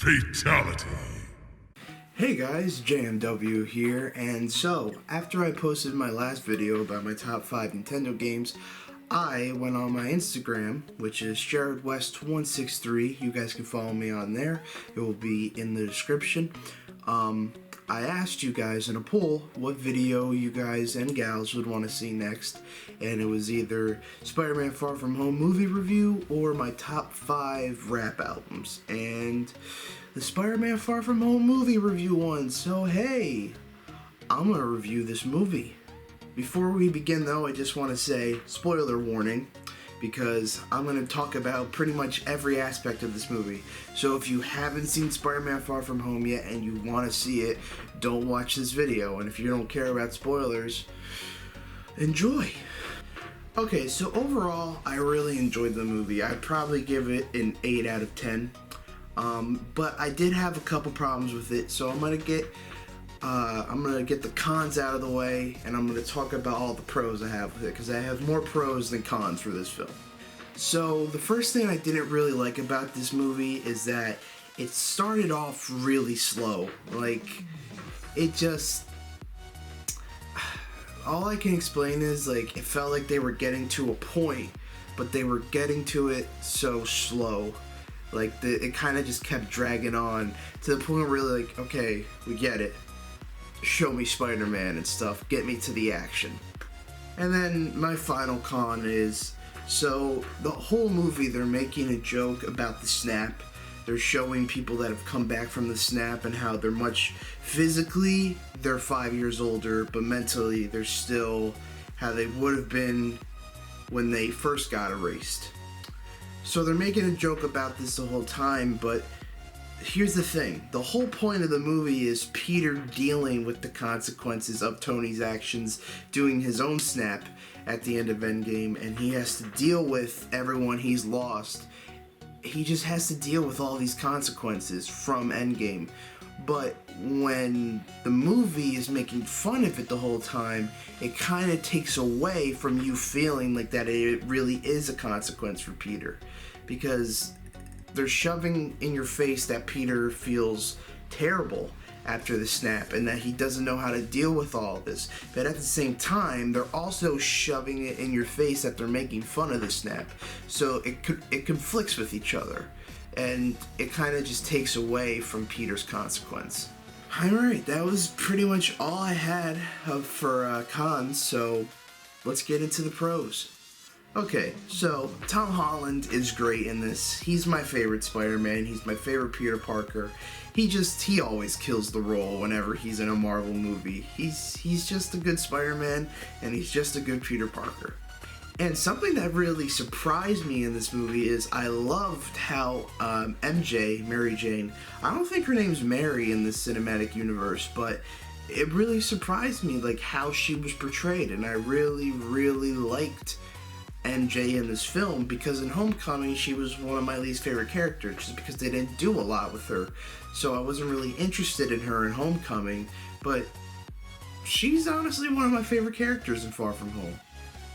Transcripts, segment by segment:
Fatality. Hey guys, JMW here, and so, after I posted my last video about my top 5 Nintendo games, I went on my Instagram, which is JaredWest163. You guys can follow me on there. It will be in the description. I asked you guys in a poll what video you guys and gals would want to see next, and it was either Spider-Man Far From Home movie review or my top 5 rap albums, and the Spider-Man Far From Home movie review won, so hey, I'm gonna review this movie. Before we begin though, I just want to say, spoiler warning, because I'm going to talk about pretty much every aspect of this movie. So if you haven't seen Spider-Man Far From Home yet and you want to see it, don't watch this video. And if you don't care about spoilers, enjoy. Okay, so overall, I really enjoyed the movie. I'd probably give it an 8 out of 10. But I did have a couple problems with it, so I'm gonna get the cons out of the way, and I'm gonna talk about all the pros I have with it, because I have more pros than cons for this film. So the first thing I didn't really like about this movie is that it started off really slow. Like, it just... all I can explain is, like, it felt like they were getting to a point, but they were getting to it so slow. Like, it kind of just kept dragging on, to the point where really, like, okay, we get it. Show me Spider-Man and stuff, get me to the action. And then my final con is, so the whole movie they're making a joke about the snap. They're showing people that have come back from the snap and how they're physically they're 5 years older, but mentally they're still how they would have been when they first got erased. So they're making a joke about this the whole time, but here's the thing. The whole point of the movie is Peter dealing with the consequences of Tony's actions, doing his own snap at the end of Endgame, and he has to deal with everyone he's lost. He just has to deal with all these consequences from Endgame. But when the movie is making fun of it the whole time, it kind of takes away from you feeling like that it really is a consequence for Peter. Because they're shoving in your face that Peter feels terrible after the snap and that he doesn't know how to deal with all this. But at the same time, they're also shoving it in your face that they're making fun of the snap. So it conflicts with each other. And it kind of just takes away from Peter's consequence. Alright, that was pretty much all I had for cons, so let's get into the pros. Okay, so Tom Holland is great in this. He's my favorite Spider-Man. He's my favorite Peter Parker. He always kills the role whenever he's in a Marvel movie. He's just a good Spider-Man, and he's just a good Peter Parker. And something that really surprised me in this movie is I loved how MJ, Mary Jane, I don't think her name's Mary in this cinematic universe, but it really surprised me, like, how she was portrayed, and I really, really liked MJ in this film, because in Homecoming she was one of my least favorite characters just because they didn't do a lot with her, so I wasn't really interested in her in Homecoming, but she's honestly one of my favorite characters in Far From Home.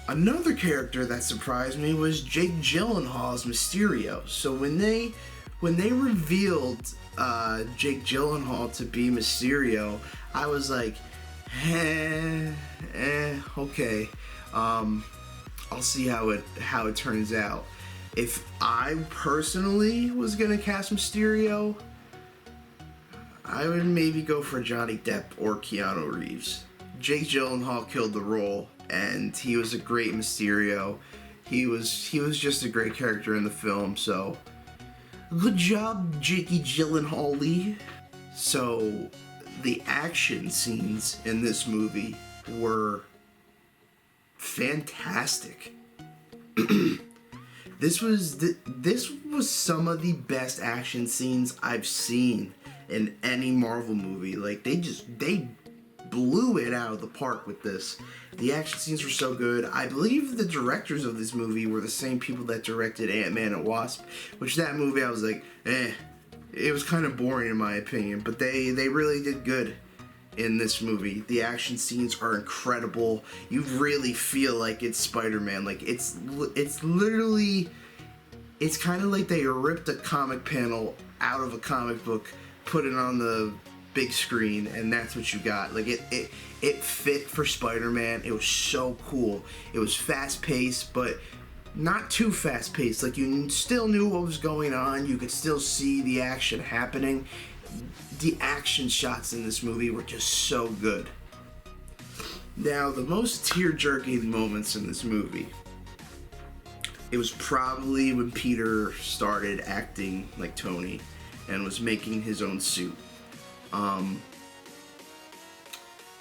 Another character that surprised me was Jake Gyllenhaal's Mysterio. So when they revealed Jake Gyllenhaal to be Mysterio, I was like, okay. I'll see how it turns out. If I personally was gonna cast Mysterio, I would maybe go for Johnny Depp or Keanu Reeves. Jake Gyllenhaal killed the role, and he was a great Mysterio. He was just a great character in the film, so good job, Jakey Gyllenhaal. So the action scenes in this movie were fantastic. This was some of the best action scenes I've seen in any Marvel movie. Like, they blew it out of the park with this. The action scenes were so good. I believe the directors of this movie were the same people that directed Ant-Man and Wasp, which that movie I was like, it was kind of boring in my opinion, but they really did good in this movie. The action scenes are incredible. You really feel like it's Spider-Man. Like, it's literally it's kind of like they ripped a comic panel out of a comic book, put it on the big screen, and that's what you got. Like it fit for Spider-Man. It was so cool. It was fast paced, but not too fast paced. Like, you still knew what was going on. You could still see the action happening. The action shots in this movie were just so good. Now, the most tear-jerking moments in this movie, it was probably when Peter started acting like Tony and was making his own suit.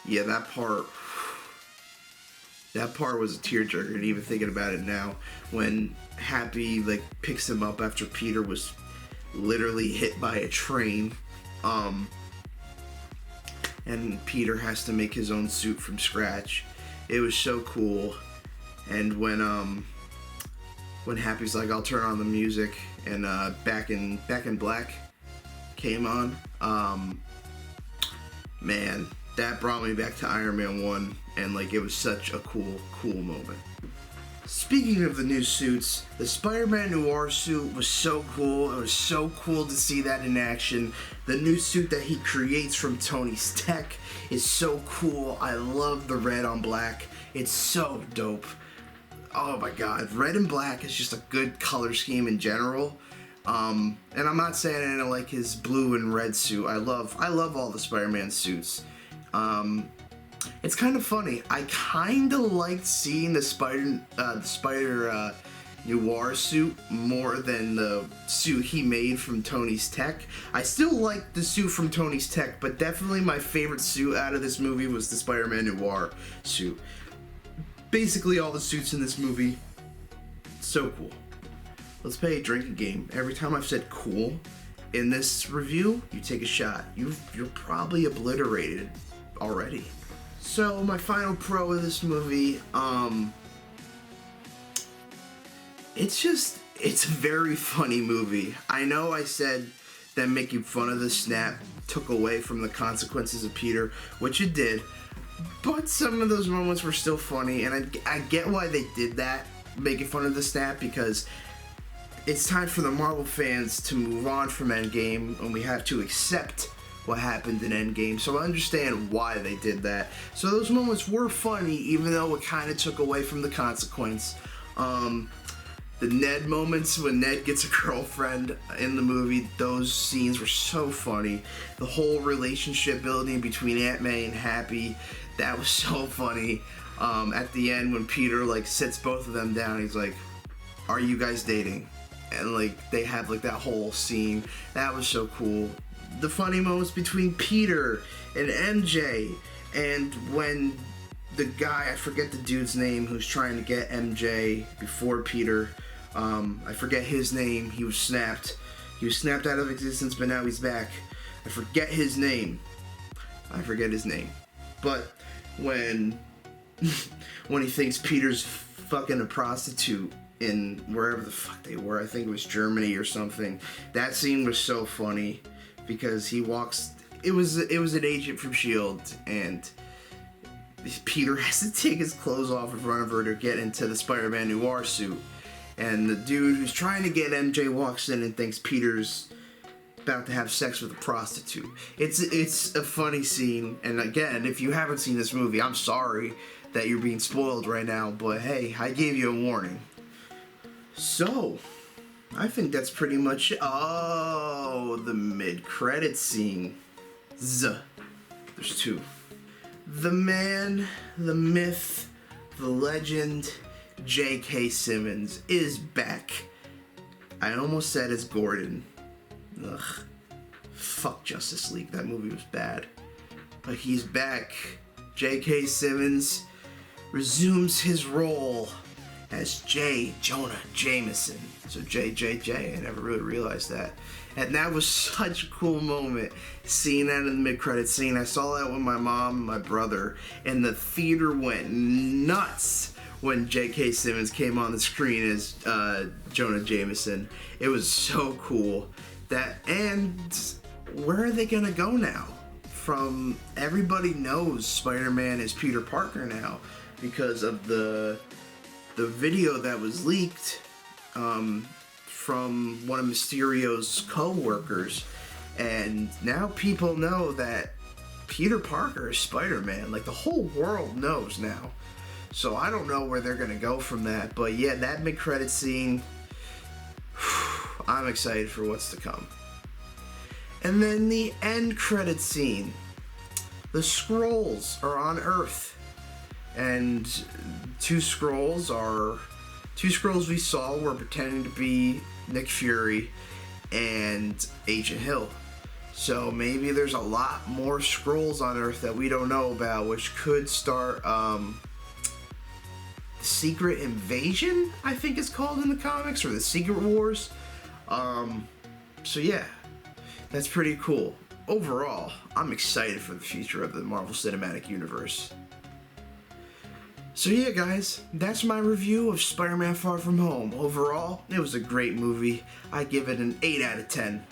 Yeah, that part was a tearjerker, and even thinking about it now, when Happy like picks him up after Peter was literally hit by a train, and Peter has to make his own suit from scratch. It was so cool. And when Happy's like, I'll turn on the music, and Back in Black came on, man, that brought me back to Iron Man 1, and like, it was such a cool moment. Speaking of the new suits, the Spider-Man Noir suit was so cool. It was so cool to see that in action. The new suit that he creates from Tony's tech is so cool. I love the red on black. It's so dope. Oh my god, red and black is just a good color scheme in general. And I'm not saying I don't like his blue and red suit. I love all the Spider-Man suits. It's kind of funny. I kind of liked seeing the Spider Noir suit more than the suit he made from Tony's tech. I still like the suit from Tony's tech, but definitely my favorite suit out of this movie was the Spider-Man Noir suit. Basically all the suits in this movie, so cool. Let's play a drinking game. Every time I've said cool in this review, you take a shot. You're probably obliterated already. So my final pro of this movie, it's a very funny movie. I know I said that making fun of the snap took away from the consequences of Peter, which it did, but some of those moments were still funny, and I get why they did that, making fun of the snap, because it's time for the Marvel fans to move on from Endgame, and we have to accept what happened in Endgame, so I understand why they did that. So those moments were funny, even though it kind of took away from the consequence. The Ned moments, when Ned gets a girlfriend in the movie, those scenes were so funny. The whole relationship building between Aunt May and Happy, that was so funny. At the end, when Peter like sits both of them down, he's like, "Are you guys dating?" And like, they have like that whole scene. That was so cool. The funny moments between Peter and MJ, and when the guy, I forget the dude's name, who's trying to get MJ before Peter, I forget his name. He was snapped out of existence, but now he's back. I forget his name, but when he thinks Peter's fucking a prostitute in wherever the fuck they were, I think it was Germany or something, that scene was so funny, because he walks, it was an agent from S.H.I.E.L.D., and Peter has to take his clothes off in front of her to get into the Spider-Man Noir suit, and the dude who's trying to get MJ walks in and thinks Peter's about to have sex with a prostitute. It's a funny scene, and again, if you haven't seen this movie, I'm sorry that you're being spoiled right now, but hey, I gave you a warning. So, I think that's pretty much it. Oh, the mid-credit scene. There's two. The man, the myth, the legend, J.K. Simmons is back. I almost said as Gordon. Ugh. Fuck Justice League. That movie was bad. But he's back. J.K. Simmons resumes his role as J. Jonah Jameson. So JJJ, I never really realized that. And that was such a cool moment, seeing that in the mid-credits scene. I saw that with my mom and my brother, and the theater went nuts when J.K. Simmons came on the screen as Jonah Jameson. It was so cool. And where are they gonna go now? From everybody knows Spider-Man is Peter Parker now because of the video that was leaked from one of Mysterio's co-workers, and now people know that Peter Parker is Spider-Man. Like, the whole world knows now. So I don't know where they're gonna go from that, but yeah, that mid-credit scene, I'm excited for what's to come. And then the end credit scene. The Skrulls are on Earth, and two Skrulls we saw were pretending to be Nick Fury and Agent Hill. So maybe there's a lot more Skrulls on Earth that we don't know about, which could start the Secret Invasion, I think it's called in the comics, or the Secret Wars. So yeah, that's pretty cool. Overall, I'm excited for the future of the Marvel Cinematic Universe. So yeah, guys, that's my review of Spider-Man Far From Home. Overall, it was a great movie. I give it an 8 out of 10.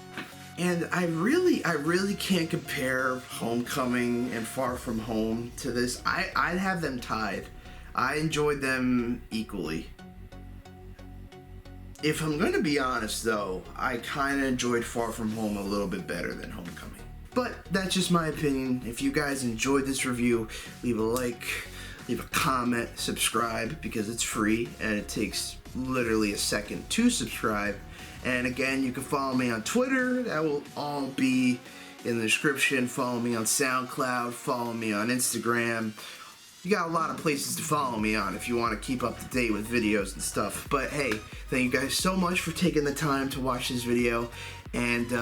And I really can't compare Homecoming and Far From Home to this. I'd have them tied. I enjoyed them equally. If I'm going to be honest, though, I kind of enjoyed Far From Home a little bit better than Homecoming. But that's just my opinion. If you guys enjoyed this review, leave a like, leave a comment, subscribe, because it's free and it takes literally a second to subscribe. And again, you can follow me on Twitter. That will all be in the description. Follow me on SoundCloud. Follow me on Instagram. You got a lot of places to follow me on if you want to keep up to date with videos and stuff. But hey, thank you guys so much for taking the time to watch this video. And